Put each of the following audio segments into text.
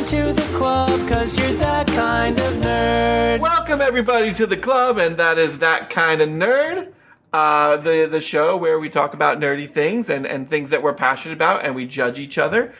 into the club, 'cause you're that kind of nerd. Welcome everybody to the club, and that is That Kind of Nerd. The show where we talk about nerdy things and things that we're passionate about, and we judge each other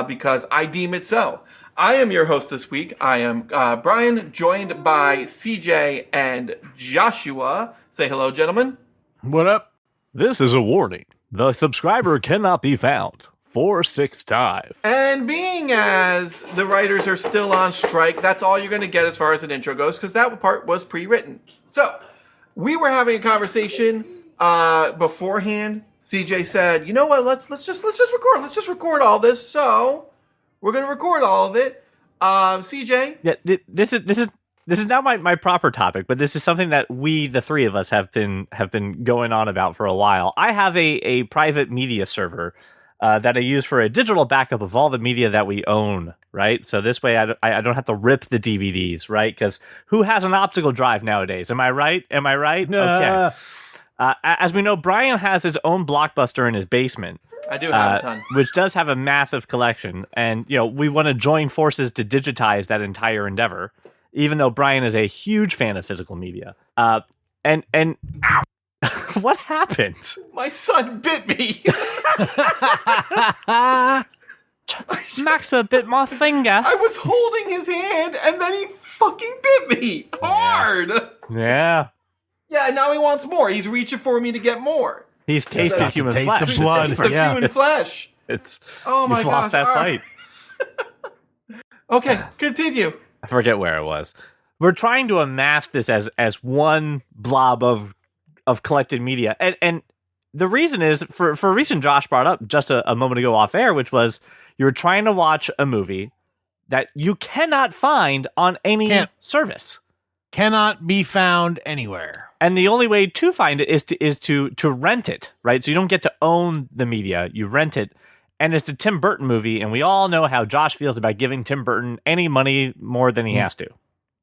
because I deem it so. I am your host this week. I am Brian, joined by CJ and Joshua. Say hello, gentlemen. What up? This is a warning. The subscriber cannot be found. 465. And being as the writers are still on strike, that's all you're going to get as far as an intro goes, because that part was pre-written. So, we were having a conversation beforehand. CJ said, "You know what? Let's just record. Let's just record all this." So, we're going to record all of it. CJ, Yeah, this is not my proper topic, but this is something that we, the three of us, have been going on about for a while. I have a private media server that I use for a digital backup of all the media that we own, right? So this way I don't have to rip the DVDs, right? Because who has an optical drive nowadays? Am I right? Okay. As we know, Brian has his own Blockbuster in his basement. I do have a ton. Which does have a massive collection. And, we want to join forces to digitize that entire endeavor, even though Brian is a huge fan of physical media. And what happened? My son bit me. Maxwell bit my finger. I was holding his hand, and then he fucking bit me hard. Yeah. Yeah, and now he wants more. He's reaching for me to get more. He's tasted human flesh. Taste of human flesh. Oh my gosh. You've lost that fight. Okay, continue. I forget where it was. We're trying to amass this as one blob of collected media. And the reason is, for a reason Josh brought up just a moment ago off air, which was you're trying to watch a movie that you cannot find on any service. Cannot be found anywhere. And the only way to find it is to rent it, right? So you don't get to own the media, you rent it. And it's a Tim Burton movie, and we all know how Josh feels about giving Tim Burton any money more than he has to.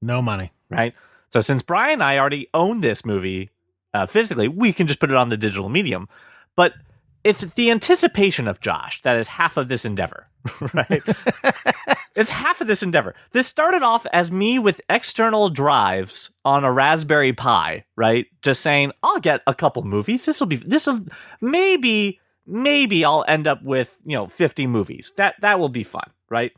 No money. Right? So since Brian and I already own this movie physically, we can just put it on the digital medium. But it's the anticipation of Josh that is half of this endeavor, right? It's half of this endeavor. This started off as me with external drives on a Raspberry Pi, right? Just saying, I'll get a couple movies. This'll maybe I'll end up with, 50 movies. That will be fun, right?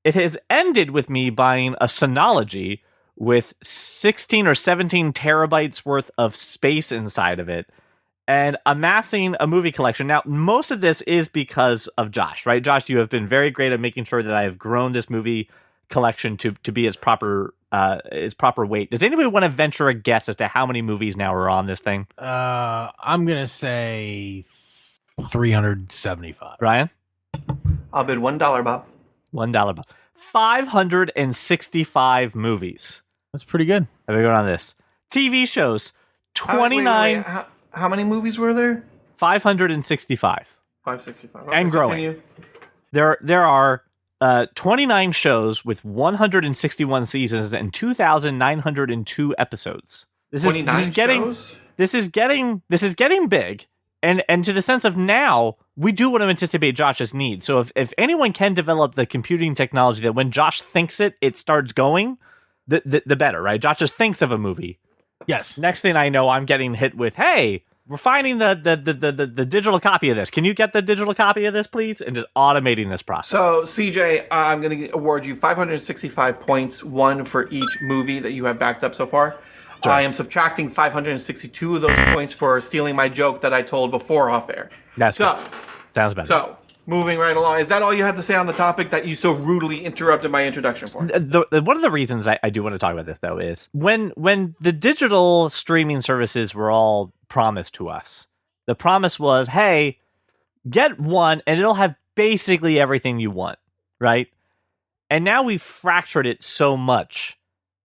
It has ended with me buying a Synology with 16 or 17 terabytes worth of space inside of it and amassing a movie collection. Now, most of this is because of Josh, right? Josh, you have been very great at making sure that I have grown this movie collection to be its proper weight. Does anybody want to venture a guess as to how many movies now are on this thing? I'm going to say 375. Ryan? I'll bid $1, Bob. $1, Bob. 565 movies. That's pretty good. Have we gone on this? TV shows, 29. Wait. How many movies were there? 565. 565. Okay, and growing. Continue. There are 29 shows with 161 seasons and 2,902 episodes. This is getting big. And to the sense of now, we do want to anticipate Josh's needs. So if anyone can develop the computing technology that when Josh thinks it starts going, the better, right? Josh just thinks of a movie. Yes. Next thing I know, I'm getting hit with, hey, we're finding the digital copy of this. Can you get the digital copy of this, please? And just automating this process. So, CJ, I'm going to award you 565 points, one for each movie that you have backed up so far. Sure. I am subtracting 562 of those points for stealing my joke that I told before off air. Sounds better. So, moving right along. Is that all you had to say on the topic that you so rudely interrupted my introduction for? One of the reasons I do want to talk about this, though, is when the digital streaming services were all promised to us, the promise was, hey, get one and it'll have basically everything you want, right? And now we've fractured it so much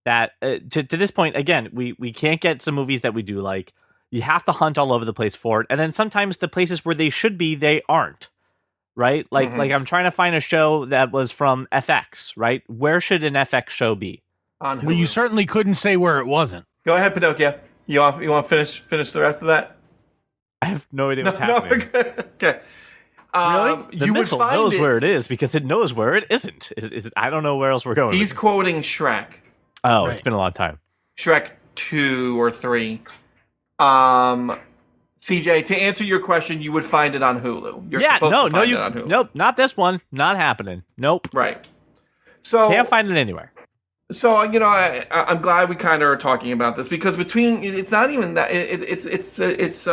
that to this point, again, we can't get some movies that we do like. You have to hunt all over the place for it. And then sometimes the places where they should be, they aren't. Right? Like I'm trying to find a show that was from FX, right? Where should an FX show be? On Hulu. Well, you certainly couldn't say where it wasn't. Go ahead, Pinocchio. You want to finish the rest of that? I have no idea what's happening. Okay. The you would missile find knows it. where it is because it knows where it isn't. I don't know where else we're going. He's with this. quoting Shrek. Oh, Right. It's been a long time. Shrek 2 or 3. CJ, to answer your question, you would find it on Hulu. You're supposed to find it on Hulu. Nope, not this one. Not happening. Nope. Right. So Can't find it anywhere. So I'm glad we kind of are talking about this because it's not even that it's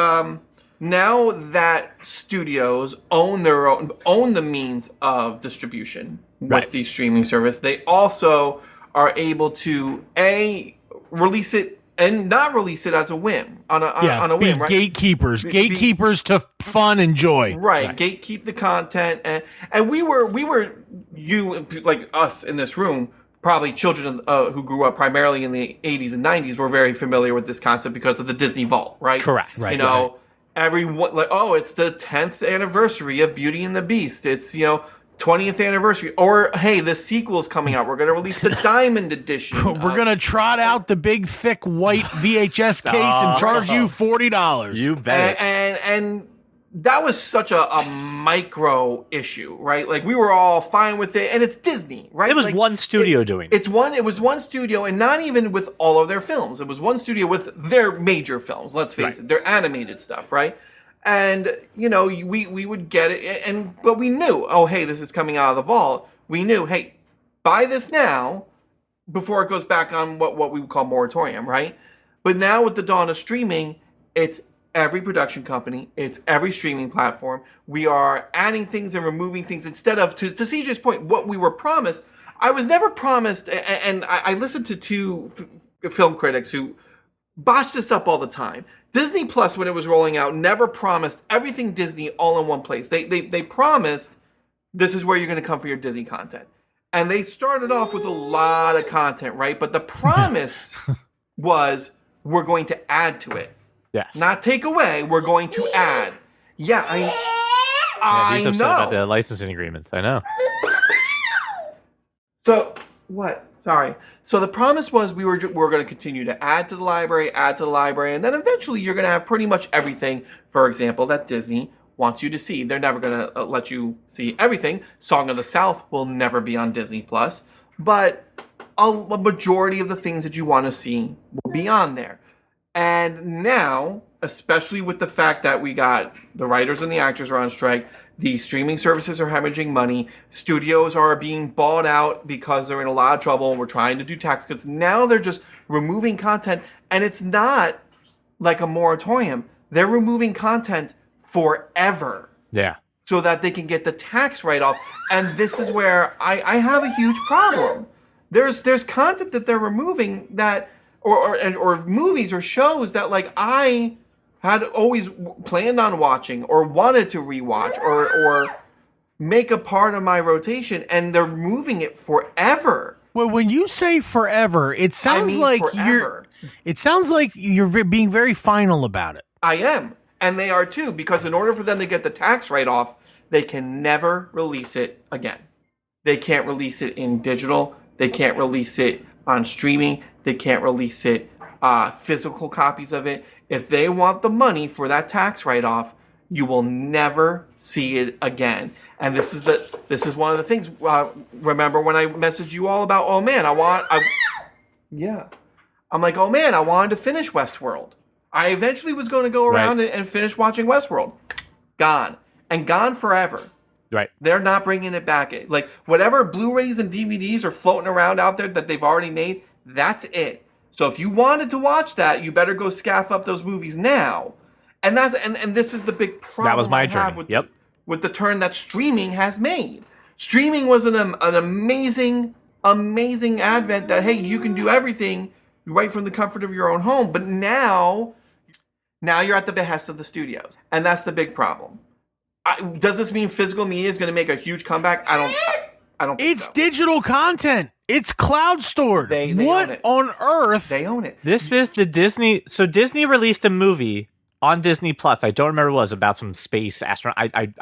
now that studios own the means of distribution with Right. the streaming service. They also are able to release it and not release it as a whim on a be whim, right? gatekeepers to fun and joy. Right, gatekeep the content, and we were you like us in this room, probably children who grew up primarily in the 80s and 90s were very familiar with this concept because of the Disney Vault, right? Correct. Right, Everyone like, oh, it's the 10th anniversary of Beauty and the Beast. It's 20th anniversary, or hey, the sequel's coming out. We're going to release the Diamond Edition. We're gonna trot out the big thick white VHS case and charge you $40. You bet. and that was such a micro issue, right? Like we were all fine with it, and it's Disney, right? It was like, one studio doing it. It was one studio, and not even with all of their films. It was one studio with their major films. Let's face it, their animated stuff, right? And we would get it, but we knew, oh hey, this is coming out of the vault. We knew, hey, buy this now before it goes back on what we would call moratorium, right? But now with the dawn of streaming, it's every production company, it's every streaming platform. We are adding things and removing things instead of, to CJ's point, what we were promised. I was never promised, and I listened to two film critics who botch this up all the time. Disney Plus, when it was rolling out, never promised everything Disney all in one place. They promised this is where you're going to come for your Disney content. And they started off with a lot of content, right? But the promise was we're going to add to it. Yes. Not take away, we're going to add. Yeah, He's upset about the licensing agreements. I know. So, what? Sorry. So the promise was we were going to continue to add to the library, and then eventually you're going to have pretty much everything, for example, that Disney wants you to see. They're never going to let you see everything. Song of the South will never be on Disney Plus, but a majority of the things that you want to see will be on there. And now, especially with the fact that we got the writers and the actors are on strike, the streaming services are hemorrhaging money, studios are being bought out because they're in a lot of trouble and we're trying to do tax cuts. Now they're just removing content, and it's not like a moratorium. They're removing content forever. Yeah. So that they can get the tax write-off. And this is where I have a huge problem. There's content that they're removing that or movies or shows that like I had always planned on watching or wanted to rewatch or make a part of my rotation, and they're moving it forever. Well, when you say forever, it sounds like forever. you're being very final about it. I am. And they are too, because in order for them to get the tax write-off, they can never release it again. They can't release it in digital. They can't release it on streaming. They can't release it physical copies of it. If they want the money for that tax write-off, you will never see it again. And this is one of the things. Remember when I messaged you all about? Oh man, I'm like, oh man, I wanted to finish Westworld. I eventually was going to go around and finish watching Westworld. Gone. And gone forever. Right. They're not bringing it back. Like, whatever Blu-rays and DVDs are floating around out there that they've already made, that's it. So if you wanted to watch that, you better go scaff up those movies now. And this is the big problem That was my I have journey. with the turn that streaming has made. Streaming was an amazing advent that, hey, you can do everything right from the comfort of your own home. But now you're at the behest of the studios. And that's the big problem. Does this mean physical media is going to make a huge comeback? I don't think It's so. digital content. It's cloud stored. They what own it. on earth? They own it. This is the Disney. So Disney released a movie on Disney Plus. I don't remember what it was, about some space astronaut. I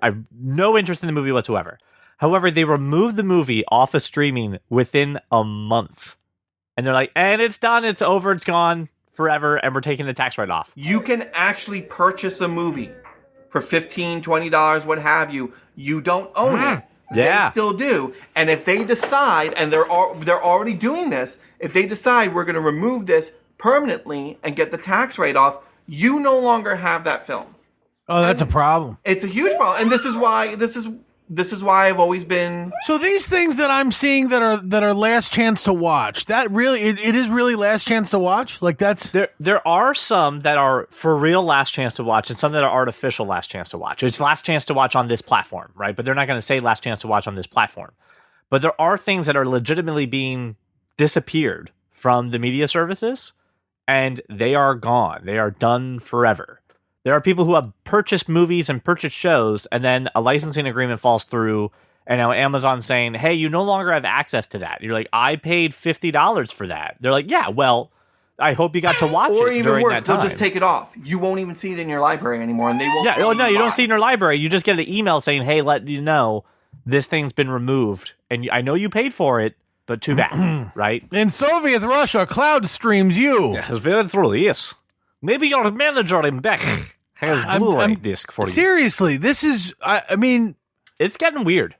have no interest in the movie whatsoever. However, they removed the movie off of streaming within a month. And they're like, and it's done. It's over. It's gone forever. And we're taking the tax write-off. You can actually purchase a movie for $15, $20, what have you, you don't own it. Yeah. They still do. And if they decide, and they're already doing this, if they decide we're going to remove this permanently and get the tax write-off, you no longer have that film. Oh, that's a problem. It's a huge problem. And this is why I've always been. So these things that I'm seeing that are last chance to watch, that really it is really last chance to watch? Like that's There are some that are for real last chance to watch and some that are artificial last chance to watch. It's last chance to watch on this platform, right? But they're not going to say last chance to watch on this platform. But there are things that are legitimately being disappeared from the media services, and they are gone. They are done forever. There are people who have purchased movies and purchased shows, and then a licensing agreement falls through, and now Amazon's saying, hey, you no longer have access to that. You're like, I paid $50 for that. They're like, yeah, well, I hope you got to watch Or it even during worse, that time. they'll just take it off. You won't even see it in your library anymore, and they won't. Yeah, oh, no, you buy. don't see it in your library. You just get an email saying, hey, let you know this thing's been removed, and I know you paid for it, but too bad, right? in Soviet Russia, cloud streams you. Yes, very true, yes. Maybe your manager in Beck has Blu-ray disc for you. Seriously, this is I mean, It's getting weird.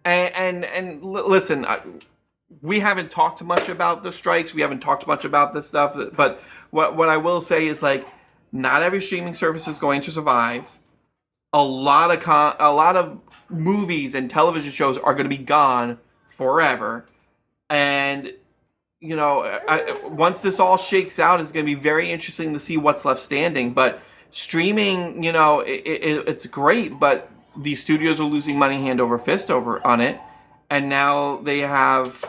Listen, we haven't talked much about the strikes. We haven't talked much about this stuff. But what I will say is, like, not every streaming service is going to survive. A lot of movies and television shows are going to be gone forever. And you know, once this all shakes out, it's going to be very interesting to see what's left standing. But streaming, you know, it's great, but these studios are losing money hand over fist on it. And now they have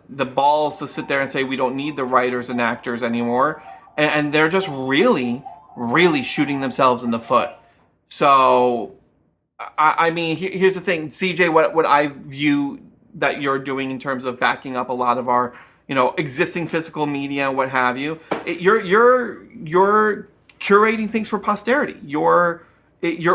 the balls to sit there and say, we don't need the writers and actors anymore. And they're just really, really shooting themselves in the foot. So, I mean, here's the thing, CJ, what I view that you're doing in terms of backing up a lot of our, you know, existing physical media and what have you. You're curating things for posterity. You're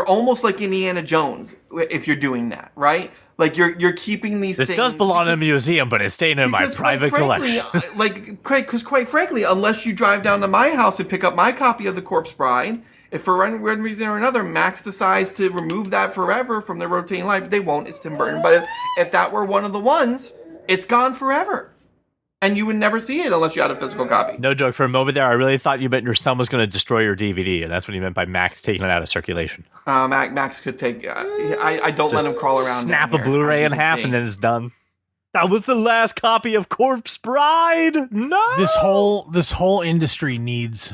almost like Indiana Jones if you're doing that, right? Like you're keeping these This things. does belong in a museum, but it's staying in my Because private collection. Because quite frankly, unless you drive down to my house and pick up my copy of The Corpse Bride, if for one reason or another Max decides to remove that forever from the rotating library, they won't. It's Tim Burton. But if that were one of the ones, it's gone forever. And you would never see it unless you had a physical copy. No joke. For a moment there, I really thought you meant your son was going to destroy your DVD, and that's what you meant by Max taking it out of circulation. Max could take. I don't let him crawl around. Snap a down here, Blu-ray as you in can half, see. and then it's done. That was the last copy of Corpse Bride. No, this whole industry needs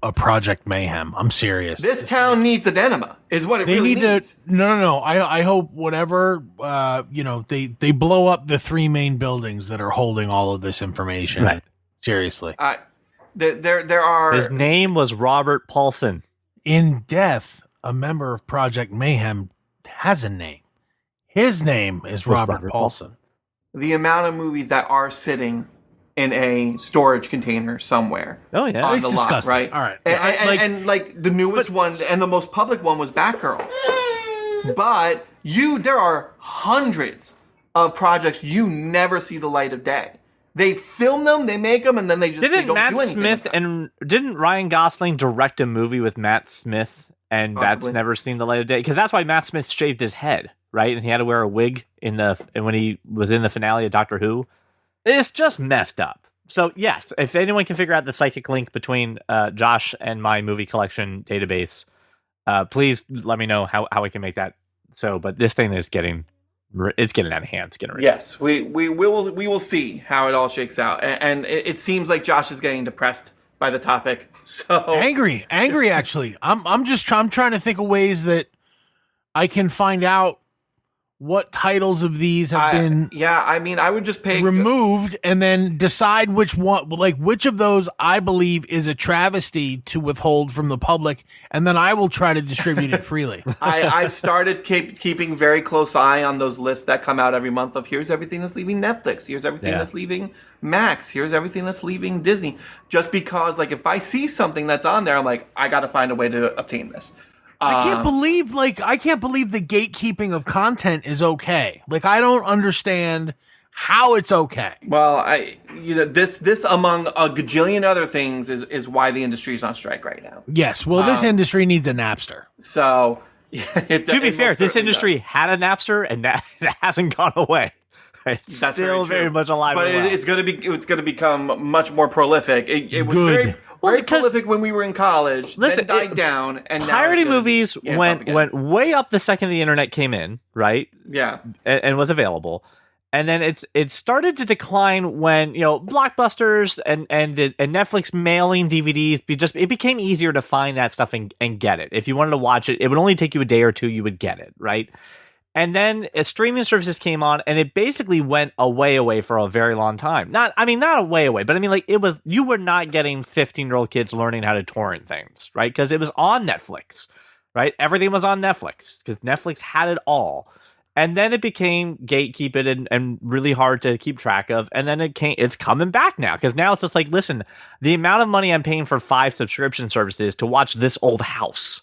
a Project Mayhem. I'm serious. This town needs an enema, is what it really needs. No. I hope whatever they blow up the three main buildings that are holding all of this information. Right. Seriously. There are. His name was Robert Paulson. In death, a member of Project Mayhem has a name. His name is Robert Paulson. The amount of movies that are sitting in a storage container somewhere. Oh yeah, on the lot, disgusting. right? All right. And the newest one and the most public one was Batgirl. But there are hundreds of projects you never see the light of day. They film them, they make them, and then they don't didn't do Matt anything Smith with them. and didn't Ryan Gosling direct a movie with Matt Smith, and that's Possibly. never seen the light of day? Because that's why Matt Smith shaved his head, right? And he had to wear a wig when he was in the finale of Doctor Who. It's just messed up. So yes, if anyone can figure out the psychic link between Josh and my movie collection database, please let me know how I can make that so. But this thing is getting out of hand. It's getting ridiculous. Yes, we will see how it all shakes out, and it seems like Josh is getting depressed by the topic. So Angry. Actually, I'm trying to think of ways that I can find out what titles of these have been. Yeah, I mean, I would just pay removed and then decide which of those I believe is a travesty to withhold from the public, and then I will try to distribute it freely. I've started keeping very close eye on those lists that come out every month of here's everything that's leaving Netflix, here's everything that's leaving Max, here's everything that's leaving Disney. Just because, like, if I see something that's on there, I'm like, I got to find a way to obtain this. I can't believe the gatekeeping of content is okay. Like, I don't understand how it's okay. Well, this among a gajillion other things is why the industry is on strike right now. Yes, well, this industry needs a Napster. So, to be fair, this industry had a Napster, and that hasn't gone away. It's That's still very much alive. but and well. it's going to become much more prolific. It was Good. very prolific when we were in college. Listen, then died down, and now pirated it's gonna movies amp up again. went way up the second the internet came in, right? Yeah. And was available. And then it started to decline when, Blockbusters and Netflix mailing DVDs it became easier to find that stuff and get it. If you wanted to watch it, it would only take you a day or two, you would get it, right? And then streaming services came on, and it basically went away for a very long time. Not away, but I mean, like, you were not getting 15-year-old kids learning how to torrent things, right? Because it was on Netflix, right? Everything was on Netflix because Netflix had it all. And then it became gatekeeping and really hard to keep track of. And then it's coming back now. Because now it's just like, listen, the amount of money I'm paying for 5 subscription services to watch this old house,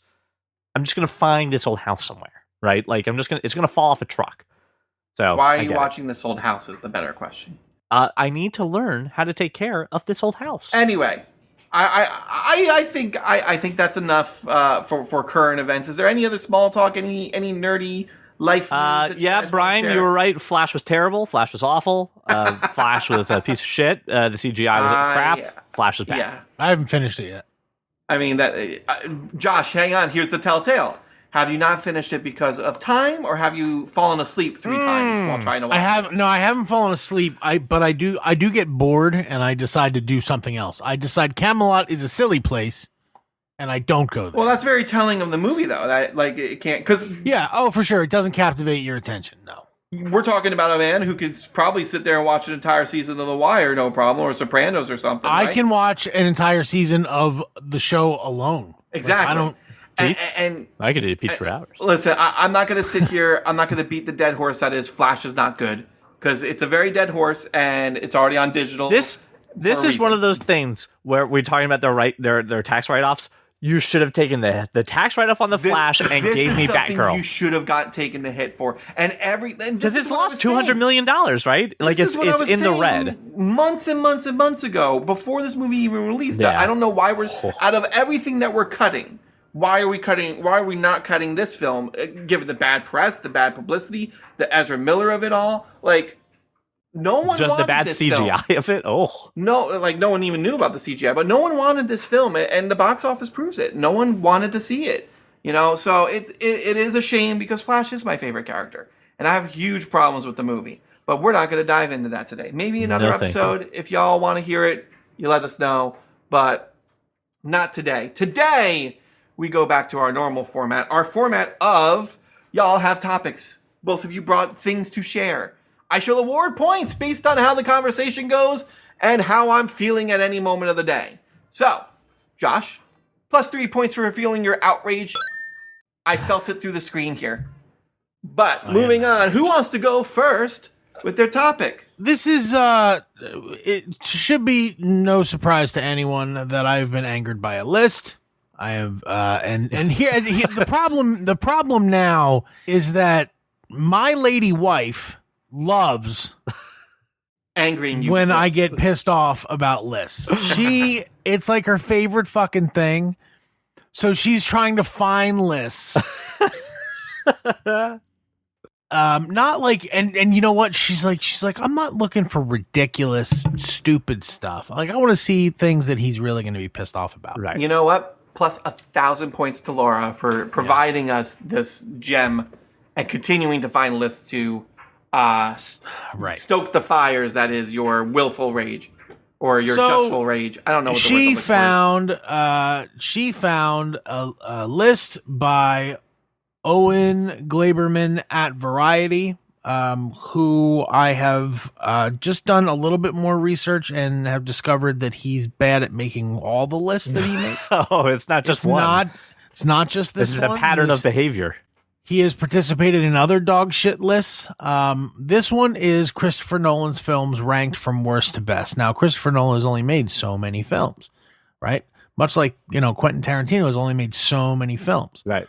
I'm just going to find this old house somewhere, right? Like, it's going to fall off a truck. So why are you watching this old house is the better question. I need to learn how to take care of this old house. Anyway, I think that's enough for current events. Is there any other small talk, any nerdy life news that you guys Brian, want to you share? were right. Flash was terrible. Flash was awful. Flash was a piece of shit. The CGI was crap. Yeah. Flash was bad. Yeah. I haven't finished it yet. I mean, Josh, hang on. Here's the telltale. Have you not finished it because of time, or have you fallen asleep 3 times while trying to watch it? I haven't fallen asleep. But I do get bored, and I decide to do something else. I decide Camelot is a silly place, and I don't go there. Well, that's very telling of the movie, though. That it can't, because yeah, for sure, it doesn't captivate your attention. No, we're talking about a man who could probably sit there and watch an entire season of The Wire, no problem, or Sopranos or something. I right? can watch an entire season of the show alone. Exactly. Like, I don't. And I could eat Peach for hours. listen, I'm not going to sit here. I'm not going to beat the dead horse that is Flash is not good, because it's a very dead horse, and it's already on digital. This is one of those things where we're talking about their tax write-offs. You should have taken the tax write-off on the Flash and gave me Batgirl. You should have taken the hit for, because it's lost $200 million, right? Like it's in the red. Months and months and months ago, before this movie even released. Yeah. I don't know why we're out of everything that we're cutting. Why are we cutting? Why are we not cutting this film? Given the bad press, the bad publicity, the Ezra Miller of it all, like. No one just wanted the bad this CGI film. Of it. Oh no! Like no one even knew about the CGI, but no one wanted this film, and the box office proves it. No one wanted to see it, So it is a shame because Flash is my favorite character, and I have huge problems with the movie. But we're not going to dive into that today. Maybe another episode. If y'all want to hear it, you let us know. But not today. Today we go back to our normal format. Our format of y'all have topics. Both of you brought things to share. I shall award points based on how the conversation goes and how I'm feeling at any moment of the day. So, Josh, +3 points for feeling your outrage. I felt it through the screen here. But moving on, who wants to go first with their topic? This is it should be no surprise to anyone that I've been angered by a list. I have and here the problem now is that my lady wife loves angering you when I get pissed off about lists. It's like her favorite fucking thing. So she's trying to find lists. Not like, and you know what? She's like, I'm not looking for ridiculous, stupid stuff. Like, I want to see things that he's really going to be pissed off about. right. You know what? Plus 1,000 points to Laura for providing us this gem and continuing to find lists to stoke the fires that is your willful rage or your justful rage. I don't know what the word she found a list by Owen Gleiberman at Variety, who I have just done a little bit more research and have discovered that he's bad at making all the lists that he makes. Oh, it's not just one. It's not just this. This is a pattern of behavior. He has participated in other dog shit lists. This one is Christopher Nolan's films ranked from worst to best. Now, Christopher Nolan has only made so many films, right? Much like, Quentin Tarantino has only made so many films. Right.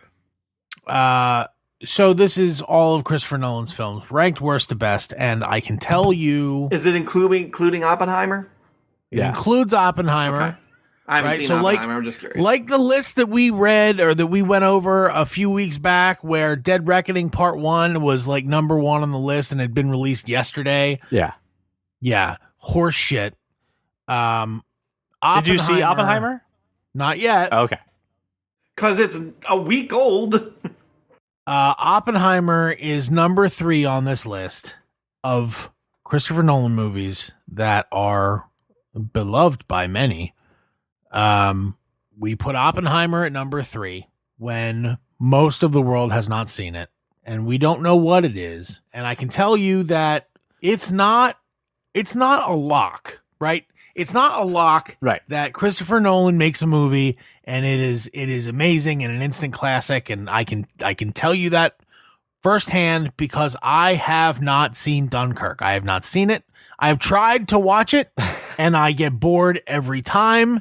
So this is all of Christopher Nolan's films, ranked worst to best, and I can tell you Is it including Oppenheimer? it Yes. includes Oppenheimer. Okay. I haven't Right, seen so Oppenheimer. I'm just curious. Like the list that we read or that we went over a few weeks back, where Dead Reckoning Part 1 was like number 1 on the list and had been released yesterday. Yeah. Yeah, horse shit. Did you see Oppenheimer? Not yet. Okay. Because it's a week old. Oppenheimer is number 3 on this list of Christopher Nolan movies that are beloved by many. We put Oppenheimer at number 3 when most of the world has not seen it, and we don't know what it is. And I can tell you that it's not a lock, right? It's not a lock Right. that Christopher Nolan makes a movie and it is amazing and an instant classic. And I can tell you that firsthand because I have not seen Dunkirk. I have not seen it. I have tried to watch it and I get bored every time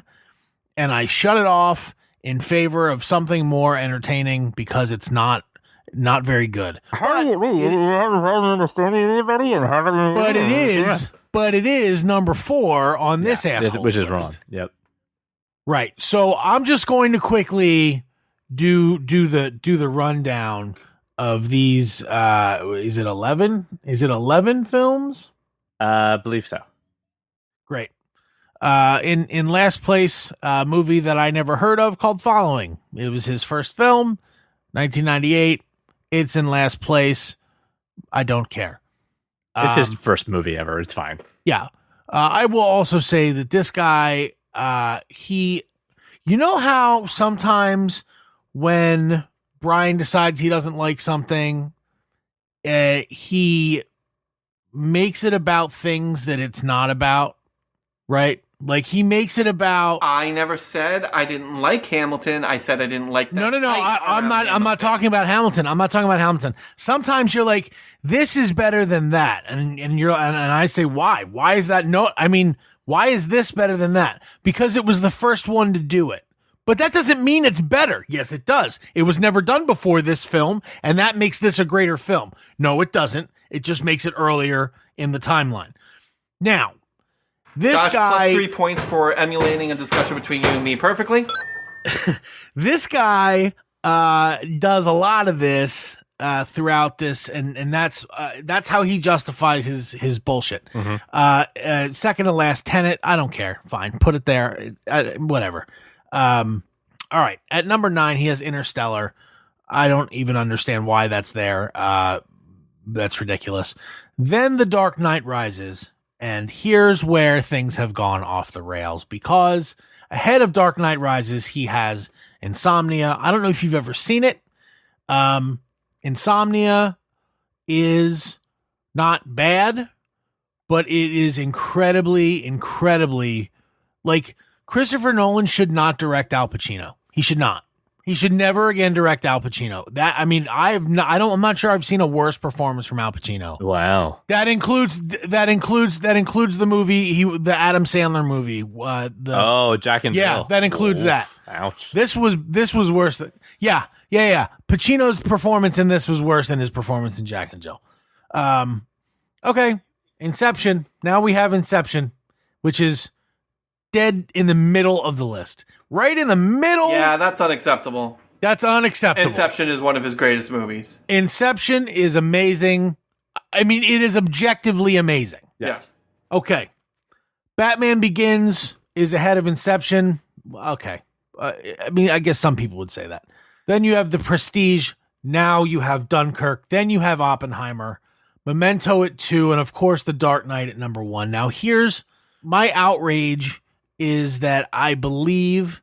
and I shut it off in favor of something more entertaining because it's not very good. But it is number 4 on this asshole which is list. wrong. Yep. Right. So I'm just going to quickly do the rundown of these. Is it 11? Is it 11 films? Believe so. Great. In last place, a movie that I never heard of called Following. It was his first film, 1998. It's in last place. I don't care. It's his first movie ever. It's fine. Yeah. I will also say that this guy, you know how sometimes when Brian decides he doesn't like something, he makes it about things that it's not about, right? Like he makes it about. I never said I didn't like Hamilton. I said I didn't like that. No. I'm not talking about Hamilton. I'm not talking about Hamilton. Sometimes you're like, this is better than that, and I say, why? Why is that? No, I mean, why is this better than that? Because it was the first one to do it. But that doesn't mean it's better. Yes, it does. It was never done before this film, and that makes this a greater film. No, it doesn't. It just makes it earlier in the timeline. Now, this Josh, guy, plus 3 points for emulating a discussion between you and me perfectly. this guy does a lot of this throughout this, and that's how he justifies his bullshit. Mm-hmm. Second to last, Tenet. I don't care. Fine, put it there. Whatever. All right. At number 9, he has Interstellar. I don't even understand why that's there. That's ridiculous. Then The Dark Knight Rises. And here's where things have gone off the rails because ahead of Dark Knight Rises, he has Insomnia. I don't know if you've ever seen it. Insomnia is not bad, but it is incredibly like Christopher Nolan should not direct Al Pacino. He should not. He should never again direct Al Pacino. I'm not sure I've seen a worse performance from Al Pacino. Wow. That includes the movie, the Adam Sandler movie. Jack and Jill. Yeah, that includes that. Ouch. This was worse than yeah. Pacino's performance in this was worse than his performance in Jack and Jill. Okay. Inception. Now we have Inception, which is dead in the middle of the list. Right in the middle. Yeah, that's unacceptable. That's unacceptable. Inception is one of his greatest movies. Inception is amazing. I mean, it is objectively amazing. Yes. Okay. Batman Begins is ahead of Inception. Okay. I mean, I guess some people would say that. Then you have The Prestige. Now you have Dunkirk. Then you have Oppenheimer. Memento at 2. And, of course, The Dark Knight at number 1. Now, here's my outrage is that I believe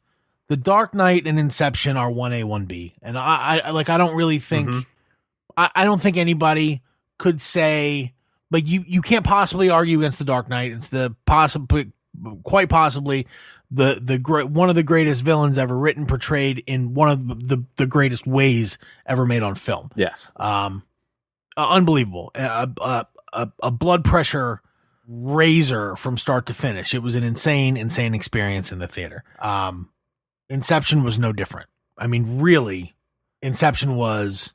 The Dark Knight and Inception are 1A, 1B. And I don't really think, I don't think anybody could say, like, you can't possibly argue against The Dark Knight. It's quite possibly one of the greatest villains ever written, portrayed in one of the greatest ways ever made on film. Yes. Unbelievable. A blood pressure razor from start to finish. It was an insane experience in the theater. Inception was no different. I mean, really, Inception was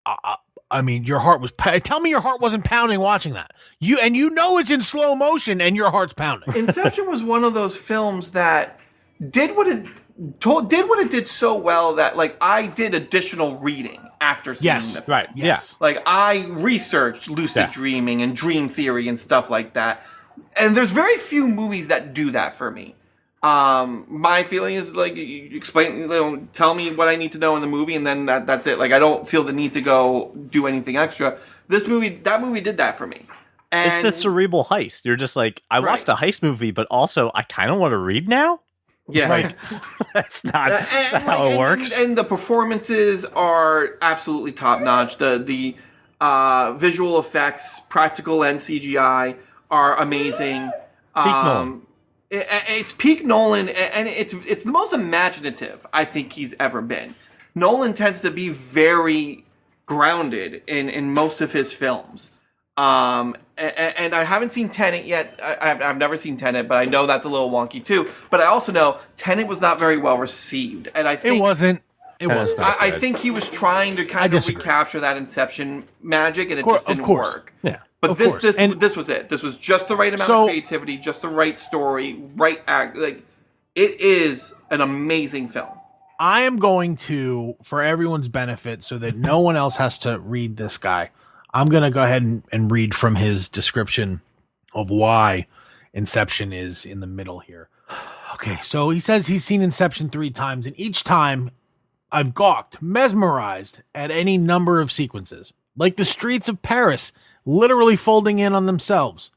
I mean, your heart was. Tell me your heart wasn't pounding watching that. You know it's in slow motion and your heart's pounding. Inception was one of those films that did what it did so well that like I did additional reading after seeing the film. Right. Yes. Like I researched lucid dreaming and dream theory and stuff like that. And there's very few movies that do that for me. My feeling is like, tell me what I need to know in the movie, and then that's it. Like, I don't feel the need to go do anything extra. That movie did that for me. And It's the cerebral heist. You're just like, I watched a heist movie, but also I kind of want to read now. yeah. Like, that's not how it works. And the performances are absolutely top notch. The visual effects, practical and CGI, are amazing. Nolan. It's peak Nolan, and it's the most imaginative I think he's ever been. Nolan tends to be very grounded in most of his films. And I haven't seen Tenet yet. I've never seen Tenet, but I know that's a little wonky too. But I also know Tenet was not very well received, and I think It wasn't. It was not. I think he was trying to kind of disagree. recapture that Inception magic, and it just didn't work. Yeah. But Of this course. was it. This was just the right amount of creativity, just the right story, right act. Like, it is an amazing film. I am going to, for everyone's benefit, so that no one else has to read this guy, I'm going to go ahead and read from his description of why Inception is in the middle here. Okay, so he says he's seen Inception 3 times, and each time I've gawked, mesmerized at any number of sequences, like the streets of Paris literally folding in on themselves.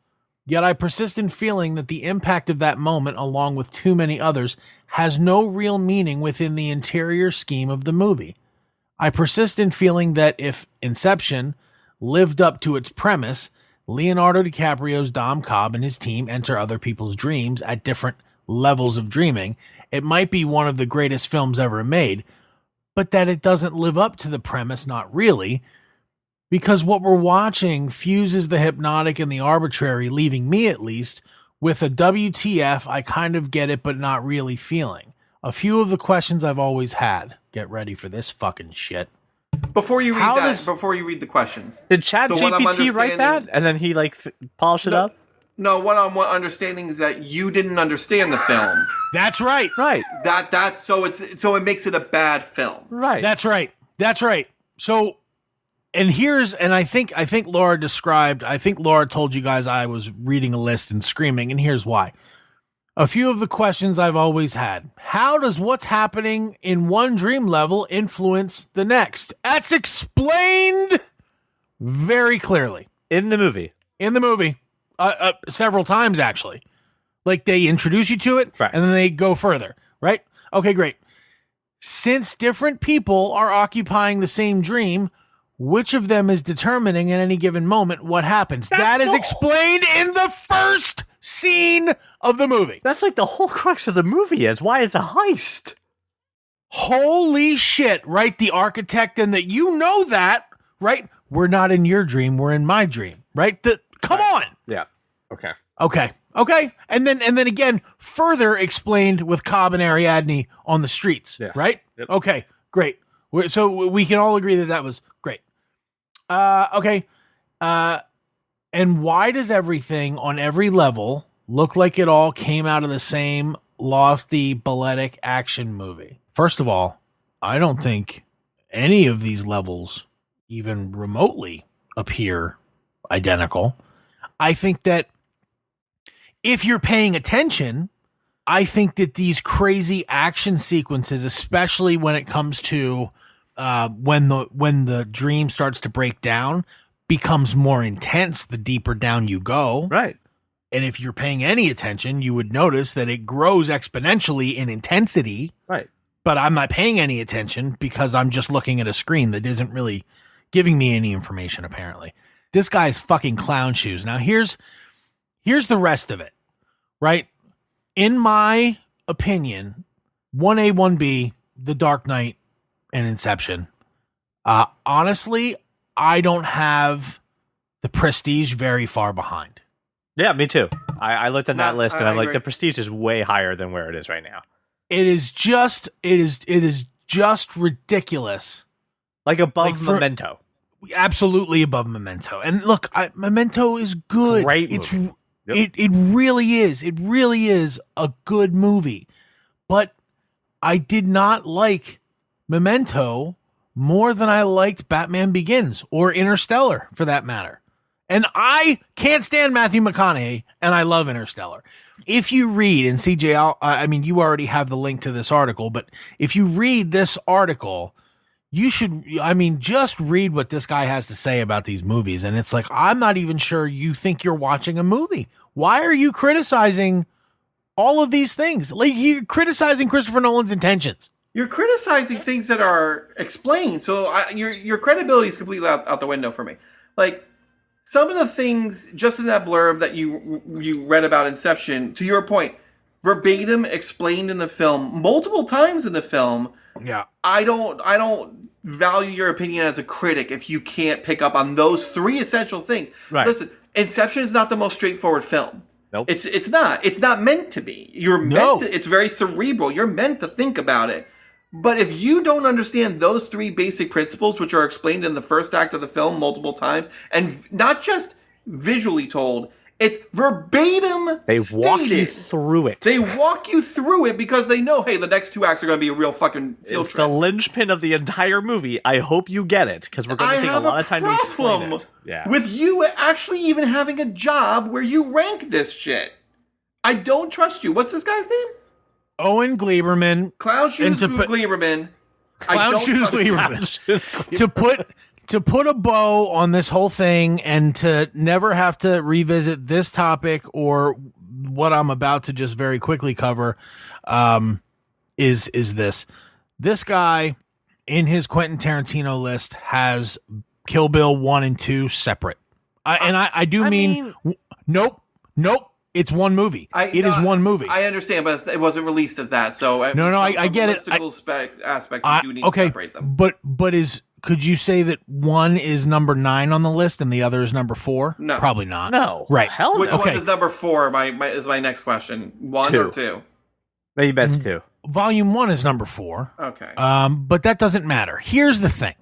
Yet I persist in feeling that the impact of that moment, along with too many others, has no real meaning within the interior scheme of the movie. I persist in feeling that if Inception lived up to its premise, Leonardo DiCaprio's Dom Cobb and his team enter other people's dreams at different levels of dreaming, it might be one of the greatest films ever made, but that it doesn't live up to the premise, not really, because what we're watching fuses the hypnotic and the arbitrary, leaving me at least with a WTF, I kind of get it, but not really feeling. A few of the questions I've always had. Get ready for this fucking shit. Before you read the questions, Did Chad what I'm GPT write that? understanding- And then he polished it up? No, one understanding is that you didn't understand the film. That's right. Right. So it makes it a bad film. Right. That's right. So, I think Laura told you guys I was reading a list and screaming, and here's why. A few of the questions I've always had. How does what's happening in one dream level influence the next? That's explained very clearly. In the movie. Several times, actually. Like, they introduce you to it, Right. and then they go further, right? Okay, great. Since different people are occupying the same dream, which of them is determining at any given moment what happens? That is explained in the first scene of the movie. That's like the whole crux of the movie is why it's a heist. Holy shit, right? The architect and that, you know that, right? We're not in your dream, we're in my dream, right? Come on. Yeah. Okay. Okay. And then again, further explained with Cobb and Ariadne on the streets, right? Yep. Okay, great. So we can all agree that was great. Okay. And why does everything on every level look like it all came out of the same lofty, balletic action movie? First of all, I don't think any of these levels even remotely appear identical. I think that if you're paying attention, I think that these crazy action sequences, especially when it comes to when the dream starts to break down, becomes more intense the deeper down you go. Right. And if you're paying any attention, you would notice that it grows exponentially in intensity. Right. But I'm not paying any attention because I'm just looking at a screen that isn't really giving me any information, apparently. This guy's fucking clown shoes. Now, here's the rest of it, right? In my opinion, 1A, 1B, The Dark Knight, and Inception. Honestly, I don't have The Prestige very far behind. Yeah, me too. I looked at that list and I'm like, agree. the Prestige is way higher than where it is right now. It is just ridiculous. Like above Like for- Memento. absolutely above Memento. And look, Memento is good. Great It's movie. it really is. It really is a good movie. But I did not like Memento more than I liked Batman Begins or Interstellar, for that matter. And I can't stand Matthew McConaughey, and I love Interstellar. If you read, and CJ, I mean, you already have the link to this article, but if you read this article, you should, I mean, just read what this guy has to say about these movies. And it's like, I'm not even sure you think you're watching a movie. Why are you criticizing all of these things? Like, you're criticizing Christopher Nolan's intentions. You're criticizing things that are explained. So your credibility is completely out the window for me. Like, some of the things just in that blurb that you read about Inception, to your point, verbatim explained in the film multiple times in the film. Yeah. I don't value your opinion as a critic if you can't pick up on those three essential things. Right. Listen, Inception is not the most straightforward film. Nope. It's not. It's not meant to be. It's very cerebral. You're meant to think about it. But if you don't understand those three basic principles, which are explained in the first act of the film multiple times, and not just visually told, it's verbatim They stated. walk you through it. They walk you through it because they know, hey, the next two acts are going to be a real fucking field It's trip. the linchpin of the entire movie. I hope you get it, because we're going to take a lot of time to explain it. Yeah. with you actually even having a job where you rank this shit. I don't trust you. What's this guy's name? Owen Gleiberman. Clown Shoes Gleiberman. Clown Shoes Gleiberman. To put a bow on this whole thing and to never have to revisit this topic or what I'm about to just very quickly cover, is this. This guy in his Quentin Tarantino list has Kill Bill 1 and 2 separate. I mean, nope. It's one movie. It is one movie. I understand, but it wasn't released as that. So I get it. Aspect, you do need to separate them. But could you say that one is number 9 on the list and the other is number 4? No, probably not. No, right? Hell no. Which one is number 4? Is my next question. 1 or 2? Maybe that's 2. Volume 1 is number 4. Okay. But that doesn't matter. Here's the thing.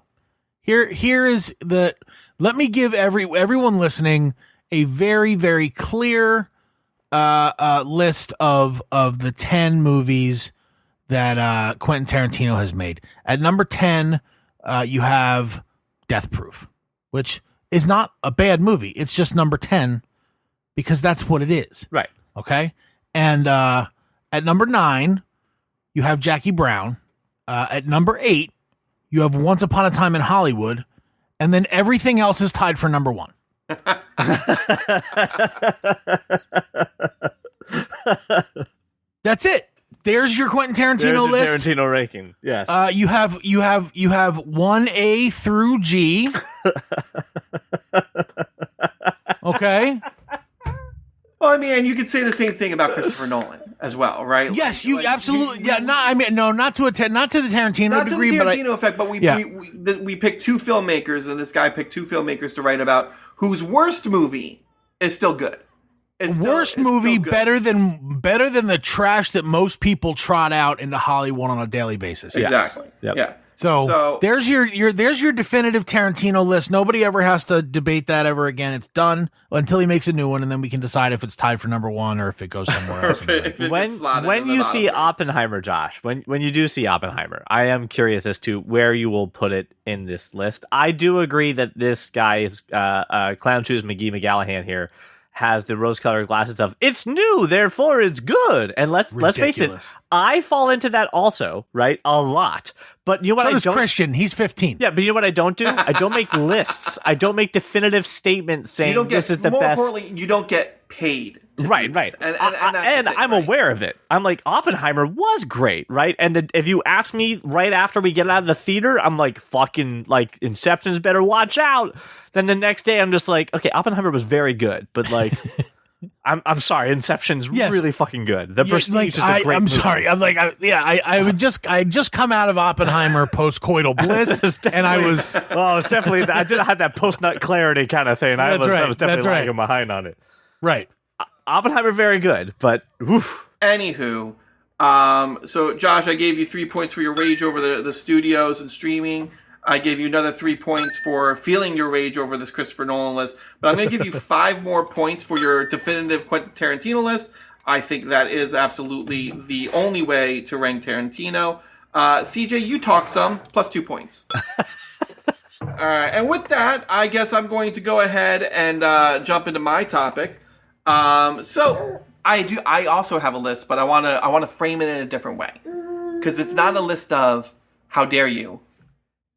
Here is the. Let me give everyone listening a very, very clear list of the 10 movies that Quentin Tarantino has made. At number 10, you have Death Proof, which is not a bad movie. It's just number 10 because that's what it is. Right. Okay. And at number 9, you have Jackie Brown. At number 8, you have Once Upon a Time in Hollywood. And then everything else is tied for number 1. That's it. There's your Quentin Tarantino list. Tarantino ranking. Yes. You have 1A through G. Okay. Well, I mean, and you could say the same thing about Christopher Nolan as well, right? Yes, you absolutely. Not to the Tarantino degree, not to the Tarantino effect, but we picked two filmmakers, and this guy picked two filmmakers to write about whose worst movie is still good. Worst movie better than the trash that most people trot out into Hollywood on a daily basis. Exactly. Yep. Yeah. So there's your definitive Tarantino list. Nobody ever has to debate that ever again. It's done until he makes a new one, and then we can decide if it's tied for number 1 or if it goes somewhere else. When you see Oppenheimer, Josh, when you do see Oppenheimer, I am curious as to where you will put it in this list. I do agree that this guy is Clown Shoes McGee McGallahan here has the rose-colored glasses of it's new, therefore it's good. And let's face it, I fall into that also, right? A lot. But you know what? So does Christian. He's 15. Yeah, but you know what I don't do? I don't make lists. I don't make definitive statements saying this is the best. More importantly, you don't get paid. Right. And I'm aware of it. I'm like, Oppenheimer was great, right? And if you ask me right after we get out of the theater, I'm like, fucking, like, Inception's better watch out. Then the next day, I'm just like, okay, Oppenheimer was very good, but like, I'm sorry, Inception's really fucking good. The Prestige is a great movie. Sorry, I'm like, I just come out of Oppenheimer post-coital bliss, and I was, well, it's definitely, I didn't have that post-nut clarity kind of thing. I was definitely lagging behind on it. Right. Oppenheimer very good, but oof. Anywho, so Josh, I gave you 3 points for your rage over the studios and streaming. I gave you another 3 points for feeling your rage over this Christopher Nolan list. But I'm going to give you 5 more points for your definitive Quentin Tarantino list. I think that is absolutely the only way to rank Tarantino. CJ, you talk some, plus 2 points. All right, and with that, I guess I'm going to go ahead and jump into my topic. So I also have a list, but I want to frame it in a different way, because it's not a list of how dare you.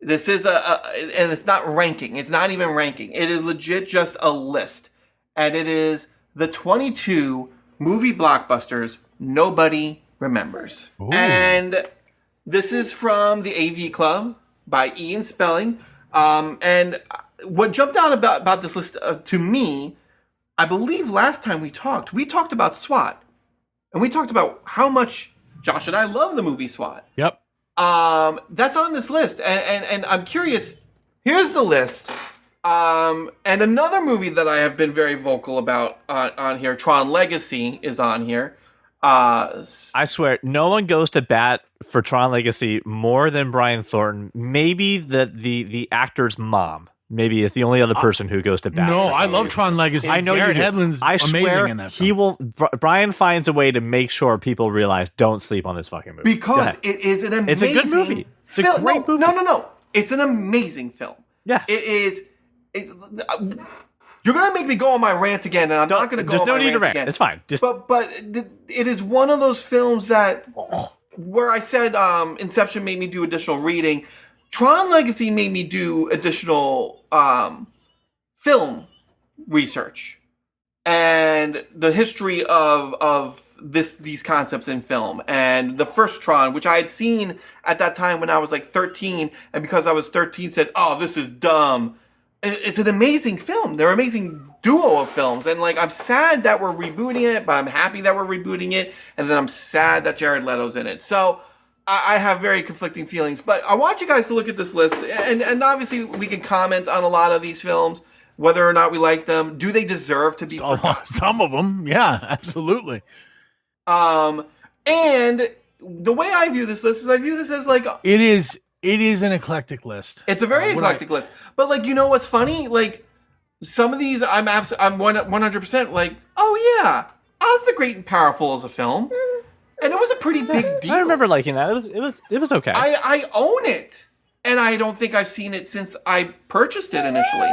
This is and it's not ranking. It's not even ranking. It is legit just a list, and it is the 22 movie blockbusters nobody remembers. Ooh. And this is from the AV Club by Ian Spelling. And what jumped out about this list to me, I believe last time we talked about SWAT, and we talked about how much Josh and I love the movie SWAT. Yep. That's on this list, and I'm curious. Here's the list. And another movie that I have been very vocal about on here, Tron Legacy, is on here. I swear, no one goes to bat for Tron Legacy more than Brian Thornton. Maybe the actor's mom. Maybe it's the only other person who goes to bat. No, I love Tron Legacy. I know Garrett you do. Hedlund's I amazing swear in that film. Brian finds a way to make sure people realize don't sleep on this fucking movie. Because it is an amazing It's a good movie. It's a great movie. No. It's an amazing film. Yes. It is. You're gonna make me go on my rant again, and I'm not gonna go on my rant again. It's fine. But it is one of those films that, where I said Inception made me do additional reading, Tron Legacy made me do additional film research and the history of these concepts in film. And the first Tron, which I had seen at that time when I was like 13, and because I was 13 said, "Oh, this is dumb." It's an amazing film. They're an amazing duo of films. And like, I'm sad that we're rebooting it, but I'm happy that we're rebooting it. And then I'm sad that Jared Leto's in it. So I have very conflicting feelings, but I want you guys to look at this list, and obviously we can comment on a lot of these films, whether or not we like them. Do they deserve to be? Some of them, yeah, absolutely. And the way I view this list is I view this as like it is an eclectic list. It's a very eclectic list, but like, you know what's funny? Like, some of these I'm 100% like, oh yeah, Oz the Great and Powerful is a film. And it was a pretty big deal. I remember liking that. It was okay. I own it. And I don't think I've seen it since I purchased it initially.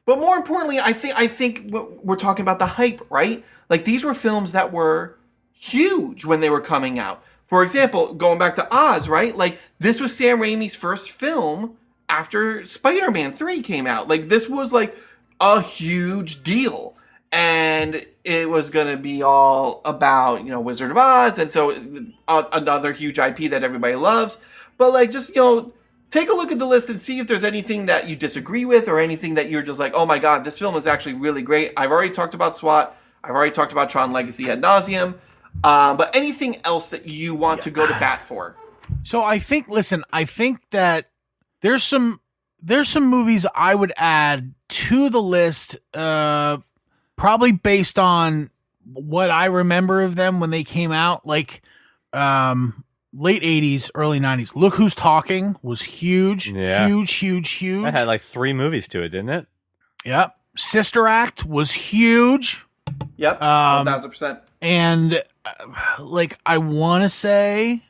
But more importantly, I think we're talking about the hype, right? Like, these were films that were huge when they were coming out. For example, going back to Oz, right? Like, this was Sam Raimi's first film after Spider-Man 3 came out. Like, this was like a huge deal. And it was going to be all about, Wizard of Oz. And so another huge IP that everybody loves. But like, just, take a look at the list and see if there's anything that you disagree with or anything that you're just like, oh my God, this film is actually really great. I've already talked about SWAT. I've already talked about Tron Legacy ad nauseum. But anything else that you want to go to bat for? So I think that there's some movies I would add to the list, probably based on what I remember of them when they came out, like late 80s, early 90s. Look Who's Talking was huge. Yeah. Huge. That had like 3 movies to it, didn't it? Yep. Sister Act was huge. Yep. 1,000%. And like, I want to say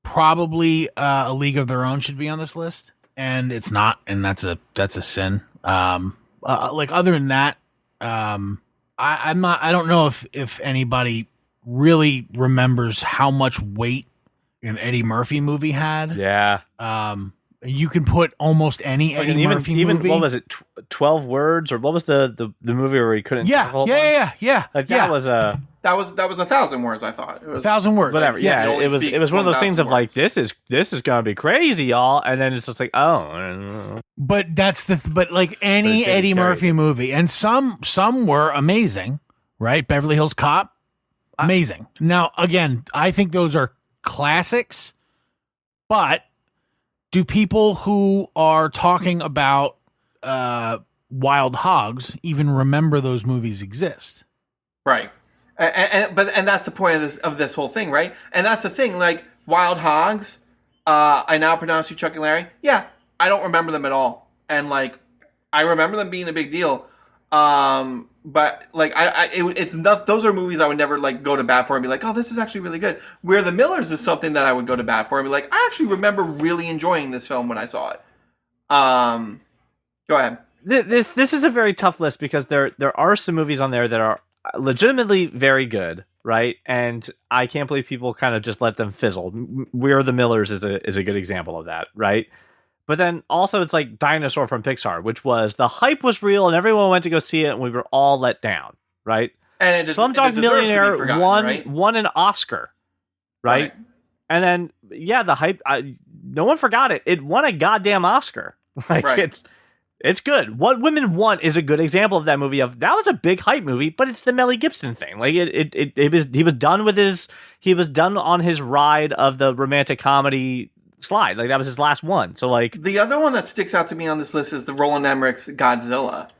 probably A League of Their Own should be on this list, and it's not, and that's a sin. Like, other than that, I don't know if anybody really remembers how much weight an Eddie Murphy movie had. Yeah. You can put almost any Eddie Murphy movie. What was it? 12 Words, or what was the movie where he couldn't? Yeah. Like, that was a. That was 1,000 words. I thought it was 1,000 words. Whatever. Yes. Yeah, it was one of those things of like, this is gonna be crazy, y'all, and then it's just like, oh. But but like any Eddie Murphy movie, and some were amazing, right? Beverly Hills Cop, amazing. Now again, I think those are classics, but do people who are talking about Wild Hogs even remember those movies exist? Right. And that's the point of this whole thing, right? And that's the thing, like, Wild Hogs I now pronounce you Chuck and Larry. Yeah, I don't remember them at all, and like I remember them being a big deal. But like it's not. Those are movies I would never like go to bat for and be like, oh, this is actually really good. Where the Millers is something that I would go to bat for and be like, I actually remember really enjoying this film when I saw it. Go ahead. This is a very tough list because there are some movies on there that are legitimately very good, right? And I can't believe people kind of just let them fizzle. We're the Millers is a good example of that, right? But then also it's like Dinosaur from Pixar, which was the hype was real and everyone went to go see it and we were all let down, right? And Slumdog Millionaire won an Oscar, right? And then the hype, no one forgot it. It won a goddamn Oscar. Like it's good. What Women Want is a good example of that movie. That was a big hype movie, but it's the Mel Gibson thing. Like he was done on his ride of the romantic comedy slide. Like that was his last one. So like the other one that sticks out to me on this list is the Roland Emmerich's Godzilla.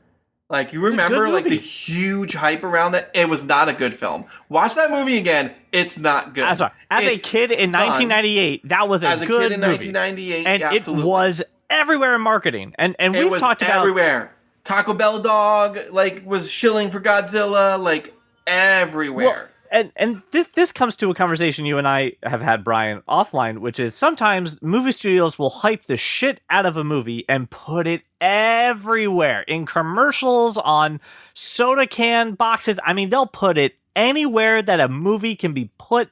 Like you remember like the huge hype around that? It was not a good film. Watch that movie again. It's not good. As a kid in 1998, that was a good kid in movie. 1998, and it was everywhere in marketing. And we've talked about everywhere. Taco Bell dog like was shilling for Godzilla like everywhere. Well, and this comes to a conversation you and I have had, Brian, offline, which is sometimes movie studios will hype the shit out of a movie and put it everywhere in commercials, on soda can boxes. I mean, they'll put it anywhere that a movie can be put,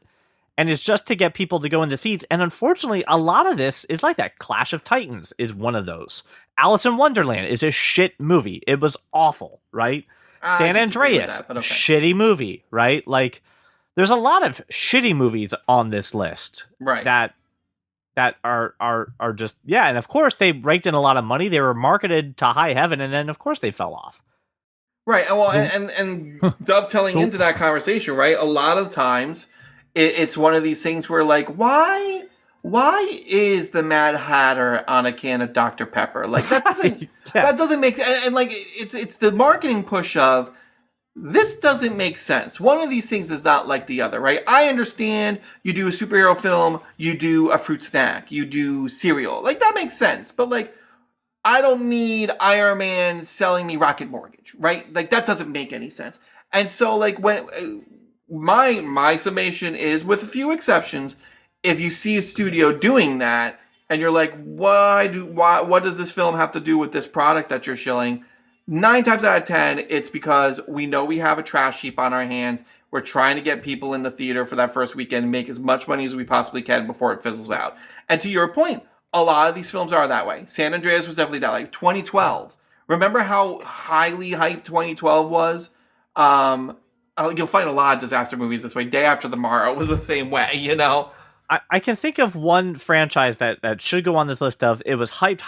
and it's just to get people to go in the seats. And unfortunately, a lot of this is like that. Clash of Titans is one of those. Alice in Wonderland is a shit movie. It was awful, right? San Andreas, okay. Shitty movie, right? Like, there's a lot of shitty movies on this list, right? That are just and of course they raked in a lot of money. They were marketed to high heaven, and then of course they fell off. Right. Well, and dovetailing into that conversation, right? A lot of times, it's one of these things where like, why is the Mad Hatter on a can of Dr. Pepper? Like that doesn't that doesn't make sense. And like it's the marketing push of. This doesn't make sense. One of these things is not like the other, right? I understand you do a superhero film, you do a fruit snack, you do cereal. Like, that makes sense. But, like, I don't need Iron Man selling me Rocket Mortgage, right? Like, that doesn't make any sense. And so, like, when my summation is, with a few exceptions, if you see a studio doing that, and you're like, what does this film have to do with this product that you're shilling? 9 times out of 10, it's because we know we have a trash heap on our hands. We're trying to get people in the theater for that first weekend and make as much money as we possibly can before it fizzles out. And to your point, a lot of these films are that way. San Andreas was definitely that way. 2012. Remember how highly hyped 2012 was? You'll find a lot of disaster movies this way. Day After Tomorrow was the same way, you know? I can think of one franchise that should go on this list of it was hype,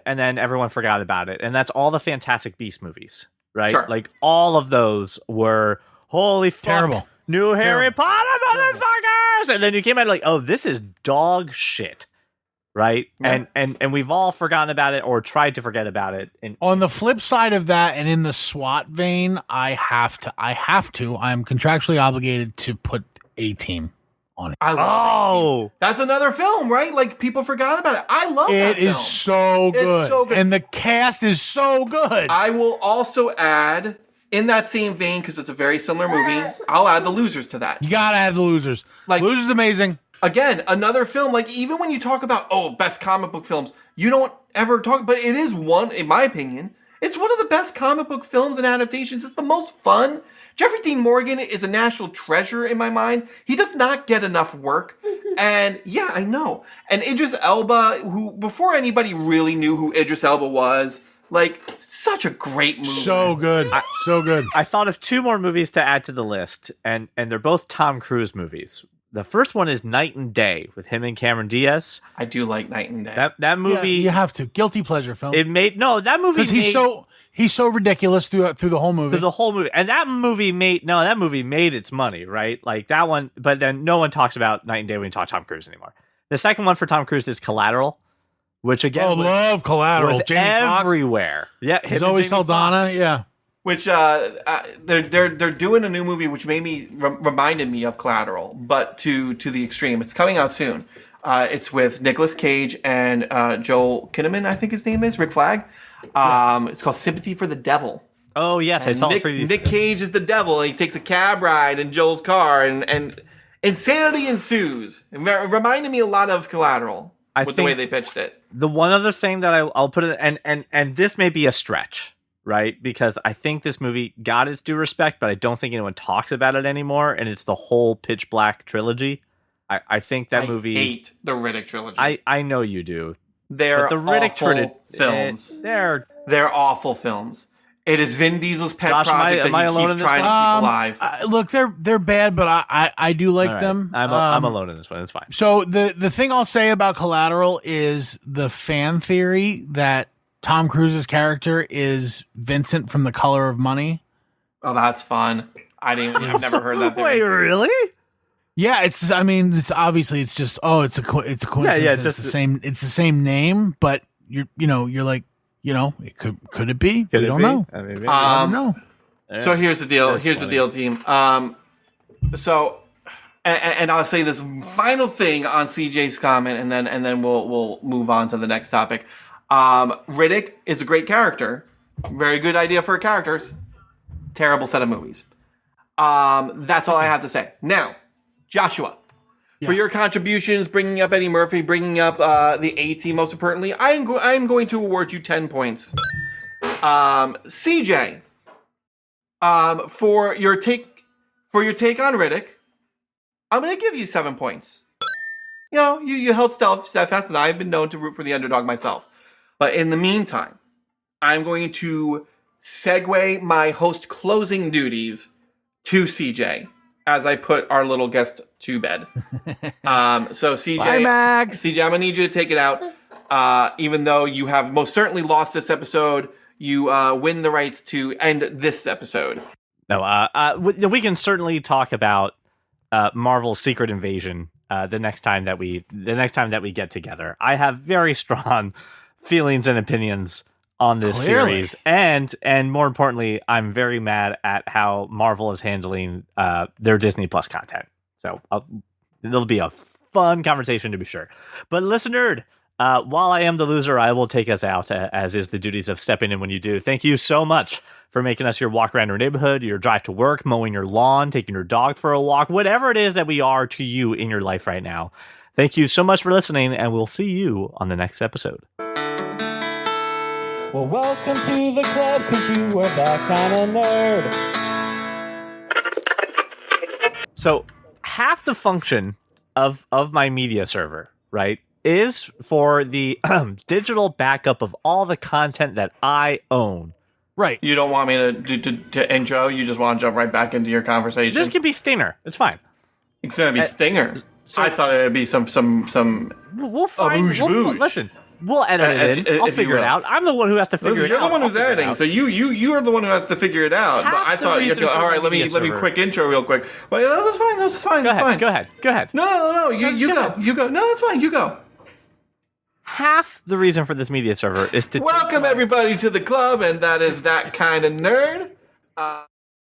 and then everyone forgot about it. And that's all the Fantastic Beasts movies, right? Sure. Like, all of those were, holy fuck, terrible. New Harry Potter motherfuckers! And then you came out like, oh, this is dog shit, right? Yeah. And we've all forgotten about it or tried to forget about it. And on the flip side of that, and in the SWAT vein, I'm contractually obligated to put A-Team on it. I love it. That's another film, right? Like, people forgot about it. I love that film. It is so good. It's so good. And the cast is so good. I will also add, in that same vein, because it's a very similar movie, I'll add The Losers to that. You gotta add The Losers. Like, Losers is amazing. Again, another film, like, even when you talk about, best comic book films, you don't ever talk, but it is one, in my opinion, it's one of the best comic book films and adaptations. It's the most fun. Jeffrey Dean Morgan is a national treasure in my mind. He does not get enough work. And yeah, I know. And Idris Elba, who before anybody really knew who Idris Elba was, like, such a great movie. So good. So good. I thought of 2 more movies to add to the list, and they're both Tom Cruise movies. The first one is Night and Day with him and Cameron Diaz. I do like Night and Day. That movie, you have to. Guilty pleasure film. That movie because he's so ridiculous through the whole movie. Through the whole movie. And that movie made its money, right? Like that one, but then no one talks about Night and Day when you talk Tom Cruise anymore. The second one for Tom Cruise is Collateral, which again love Collateral. Was everywhere. Fox. Yeah, Zoe Saldana, yeah. Which they're doing a new movie which made me reminded me of Collateral, but to the extreme. It's coming out soon. It's with Nicolas Cage and Joel Kinnaman, I think his name is, Rick Flag. It's called Sympathy for the Devil. Oh, yes, I saw it. Nick Cage is the devil, and he takes a cab ride in Joel's car, and insanity ensues. It reminded me a lot of Collateral with the way they pitched it. The one other thing that I'll put it, and this may be a stretch, right? Because I think this movie got its due respect, but I don't think anyone talks about it anymore, and it's the whole Pitch Black trilogy. I think that movie... I hate the Riddick trilogy. I know you do. They're the Riddick awful films. They're awful films. It is Vin Diesel's pet project that he keeps trying to keep alive. Look, they're bad, but I do like them. I'm alone in this one. It's fine. So the thing I'll say about Collateral is the fan theory that Tom Cruise's character is Vincent from The Color of Money. Oh, that's fun. I've never heard that theory. Wait, really? Yeah, it's obviously it's just it's a coincidence. Yeah, it's the same name, but you're like, it could it be? We don't know. I mean, I don't know. So here's the deal. Here's the deal, team. So, and I'll say this final thing on CJ's comment, and then we'll move on to the next topic. Riddick is a great character. Very good idea for a character. Terrible set of movies. That's all I have to say. Now, Joshua. For your contributions, bringing up Eddie Murphy, bringing up the A-Team, most importantly, I'm going to award you 10 points. CJ, for your take on Riddick, I'm going to give you 7 points. You held steadfast, and I've been known to root for the underdog myself. But in the meantime, I'm going to segue my host closing duties to CJ as I put our little guest to bed. So CJ, bye, Max. CJ, I'm gonna need you to take it out. Even though you have most certainly lost this episode, you win the rights to end this episode. No, we can certainly talk about Marvel's Secret Invasion the next time that we get together. I have very strong feelings and opinions on this series, and more importantly, I'm very mad at how Marvel is handling their Disney Plus content. So it'll be a fun conversation to be sure. But listener, while I am the loser, I will take us out, as is the duties of stepping in when you do. Thank you so much for making us your walk around your neighborhood, your drive to work, mowing your lawn, taking your dog for a walk, whatever it is that we are to you in your life right now. Thank you so much for listening, and we'll see you on the next episode. Well, welcome to the club, 'cause you are that kind of nerd. So half the function of my media server, right, is for the digital backup of all the content that I own. Right. You don't want me to intro? You just want to jump right back into your conversation? This could be Stinger. It's fine. It's going to be Stinger. I thought it would be some We'll find. Listen. We'll edit it in. I'll figure it out. I'm the one who has to figure it out. You're the one who's editing, so you are the one who has to figure it out. But I thought you'd go, all right, let me quick intro real quick. But that's fine. That's fine. Go ahead. No. You go. No, that's fine. You go. Half the reason for this media server is to welcome everybody to the club, and that is that kind of nerd.